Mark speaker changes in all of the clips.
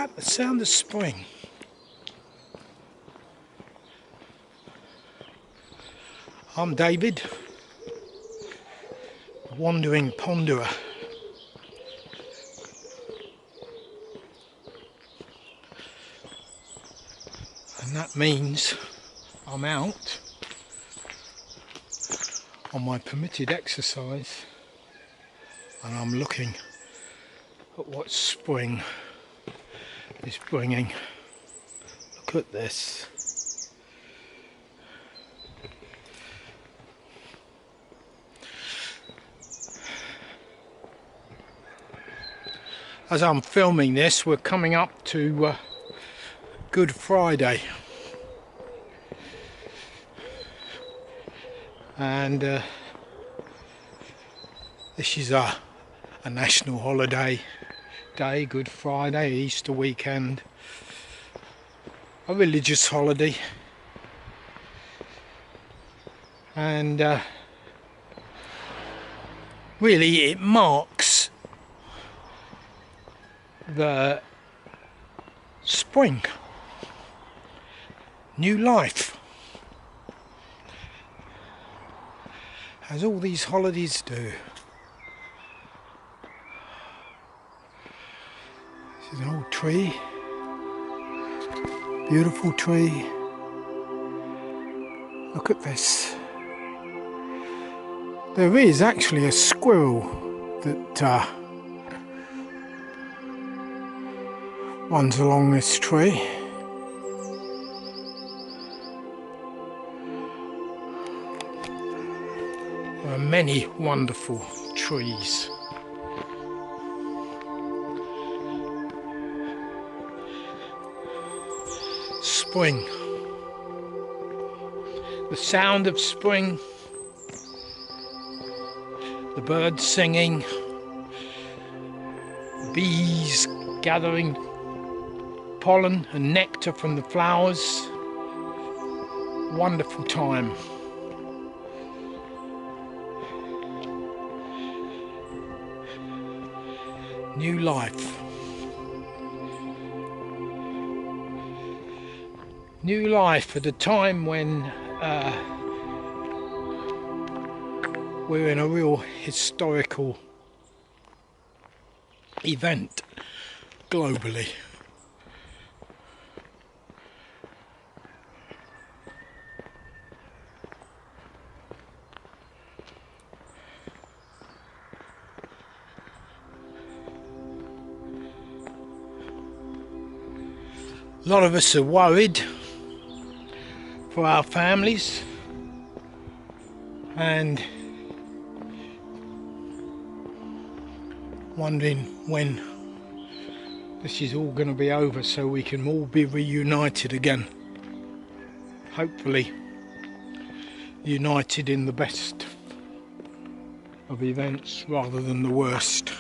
Speaker 1: that? The sound of spring. I'm David, wandering ponderer. And that means I'm out on my permitted exercise and I'm looking at what spring is bringing. Look at this. As I'm filming this, we're coming up to Good Friday, and this is a national holiday day, Good Friday, Easter weekend, a religious holiday, and really it marks the spring, new life, as all these holidays do. This is an old tree, beautiful tree. Look at this. There is actually a squirrel that runs along this tree. There are many wonderful trees. Spring. The sound of spring. The birds singing. Bees gathering pollen and nectar from the flowers. Wonderful time. New life. New life at a time when we're in a real historical event globally. A lot of us are worried for our families and wondering when this is all going to be over so we can all be reunited again. Hopefully united in the best of events rather than the worst.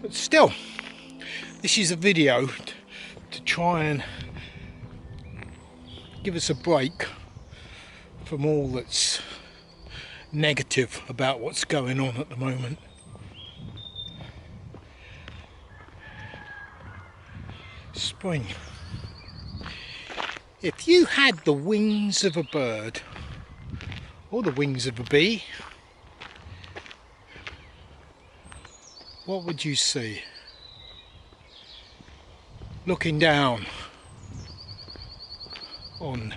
Speaker 1: But still, this is a video to try and give us a break from all that's negative about what's going on at the moment. Spring. If you had the wings of a bird or the wings of a bee, what would you see? Looking down on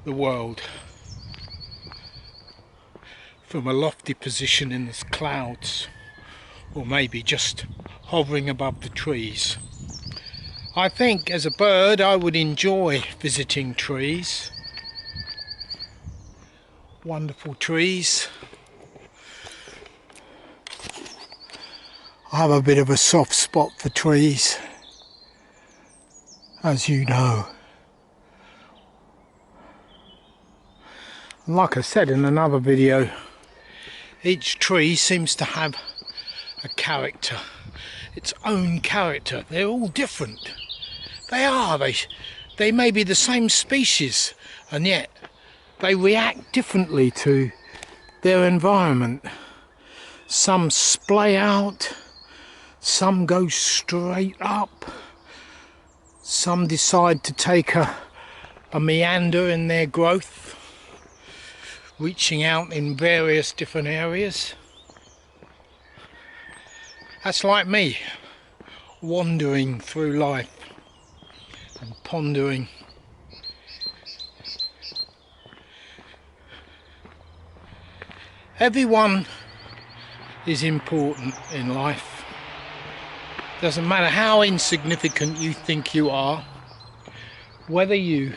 Speaker 1: the world from a lofty position in the clouds, or maybe just hovering above the trees. I think as a bird I would enjoy visiting trees. Wonderful trees. I have a bit of a soft spot for trees, as you know. Like I said in another video, each tree seems to have a character, its own character. They're all different. They are. They may be the same species, and yet they react differently to their environment. Some splay out, Some go straight up. Some decide to take a meander in their growth, reaching out in various different areas. That's like me, wandering through life and pondering. Everyone is important in life. Doesn't matter how insignificant you think you are, whether you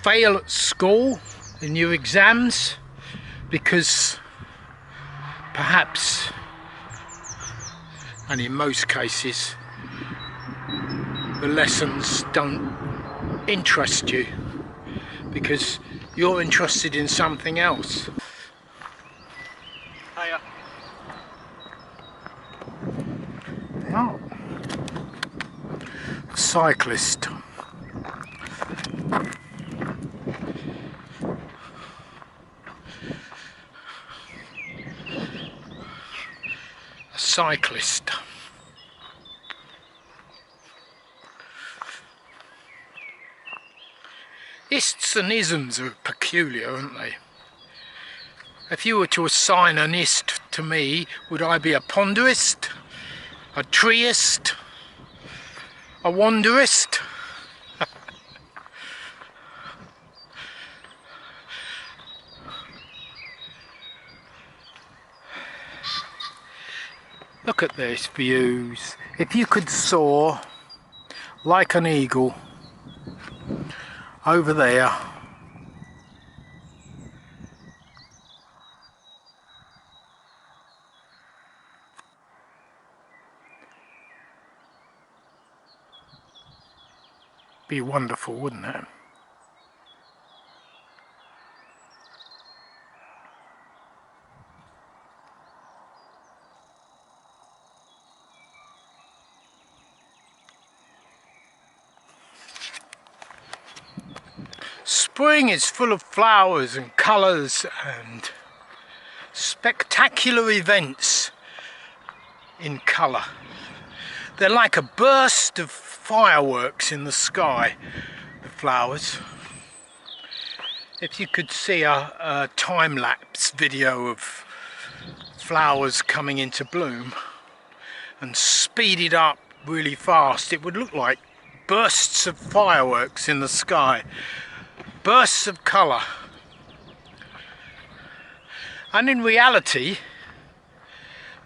Speaker 1: fail at school in your exams because perhaps, and in most cases, the lessons don't interest you because you're interested in something else. Hiya. Oh. A cyclist. A cyclist. Ists and isms are peculiar, aren't they? If you were to assign an ist to me, would I be a ponderist, a treeist, a wanderist? Look at these views. If you could soar like an eagle over there, be wonderful, wouldn't it? Spring is full of flowers and colours and spectacular events in colour. They're like a burst of fireworks in the sky, the flowers. If you could see a time-lapse video of flowers coming into bloom and speed it up really fast, it would look like bursts of fireworks in the sky. Bursts of colour. And in reality,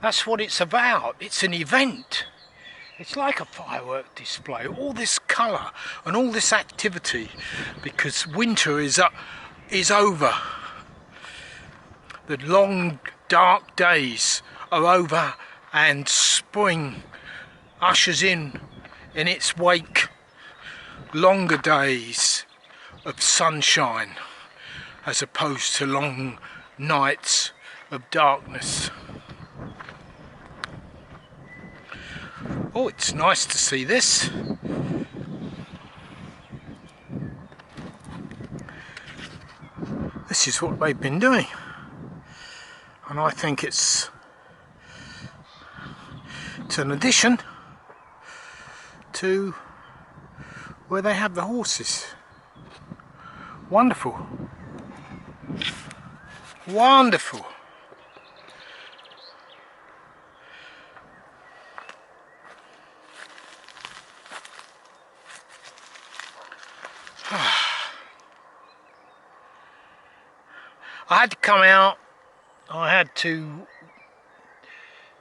Speaker 1: that's what it's about. It's an event. It's like a firework display. All this colour and all this activity, because winter is over. The long dark days are over and spring ushers in its wake longer days of sunshine as opposed to long nights of darkness. Oh, it's nice to see this. This is what they've been doing, and I think it's an addition to where they have the horses. Wonderful. Wonderful. I had to come out. I had to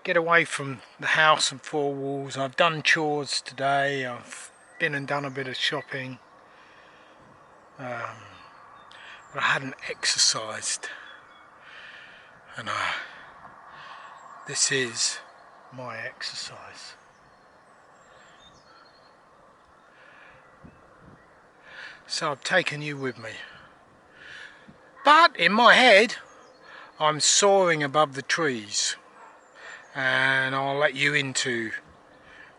Speaker 1: get away from the house and four walls. I've done chores today. I've been and done a bit of shopping. But I hadn't exercised, and this is my exercise. So I've taken you with me. But in my head, I'm soaring above the trees, and I'll let you into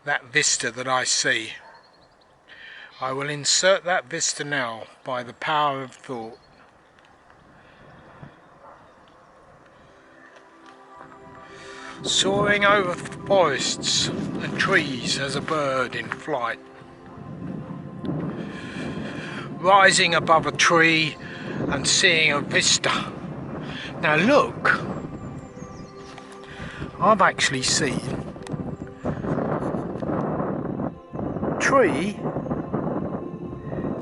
Speaker 1: that vista that I see. I will insert that vista now by the power of thought. soaring over forests and trees as a bird in flight, rising above a tree and seeing a vista. Now look, I've actually seen a tree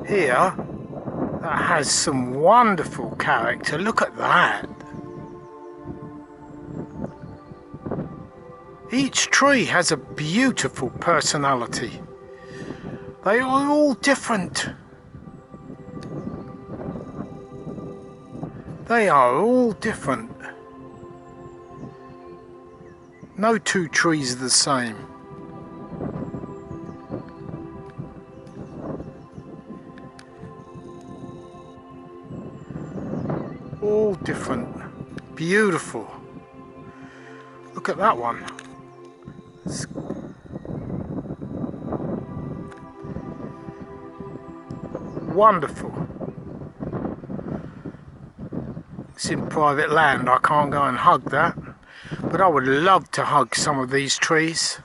Speaker 1: here that has some wonderful character. Look at that. Each tree has a beautiful personality. They are all different. They are all different. No two trees are the same. All different. Beautiful. Look at that one. It's wonderful. It's in private land, I can't go and hug that, but I would love to hug some of these trees.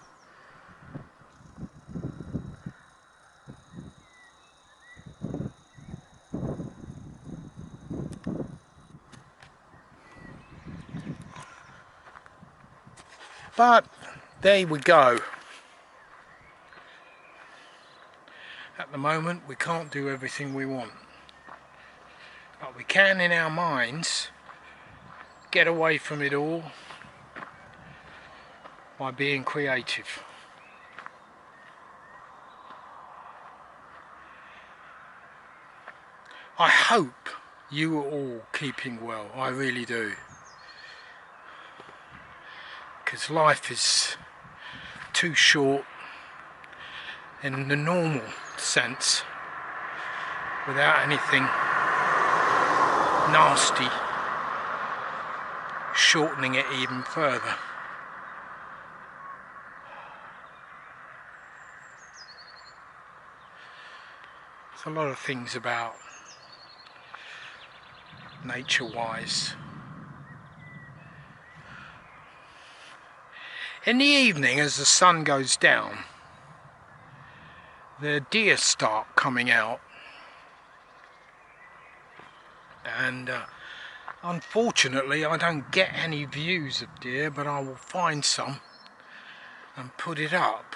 Speaker 1: But there we go. At the moment we can't do everything we want. But we can, in our minds, get away from it all by being creative. I hope you are all keeping well, I really do. Because life is too short in the normal sense without anything nasty shortening it even further. There's a lot of things about nature wise. In the evening, as the sun goes down, the deer start coming out, and unfortunately I don't get any views of deer, but I will find some and put it up.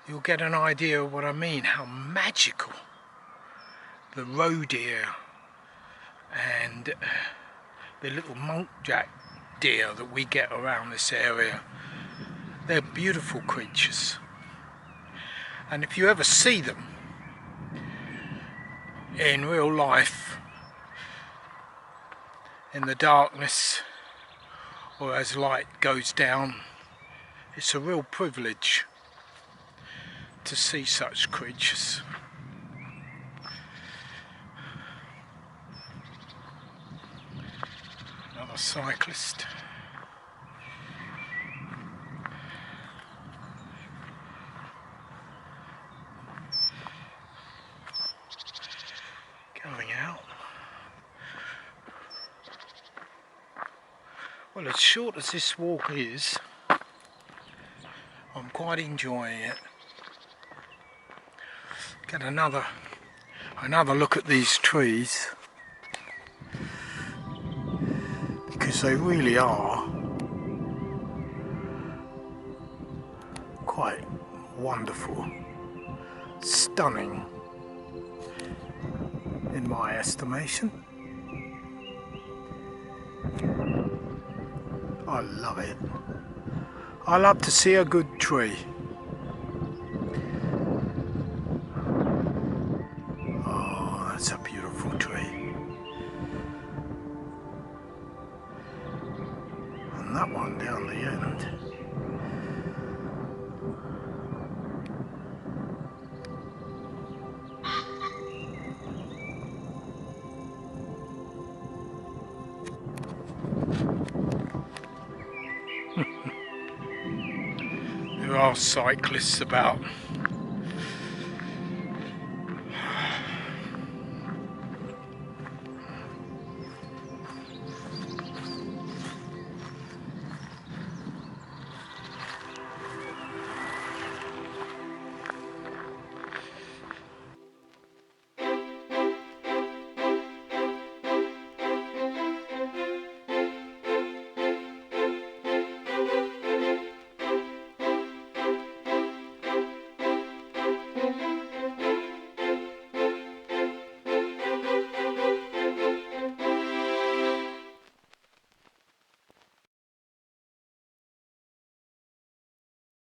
Speaker 1: You'll get an idea of what I mean, how magical the roe deer and the little monkjack deer that we get around this area. They're beautiful creatures, and if you ever see them in real life, in the darkness or as light goes down, it's a real privilege to see such creatures. Another cyclist. Going out. Well, as short as this walk is, I'm quite enjoying it. Get another look at these trees, because they really are quite wonderful, stunning in my estimation. I love it. I love to see a good tree. Oh, that's a beautiful tree. And that one down the end. There are cyclists about.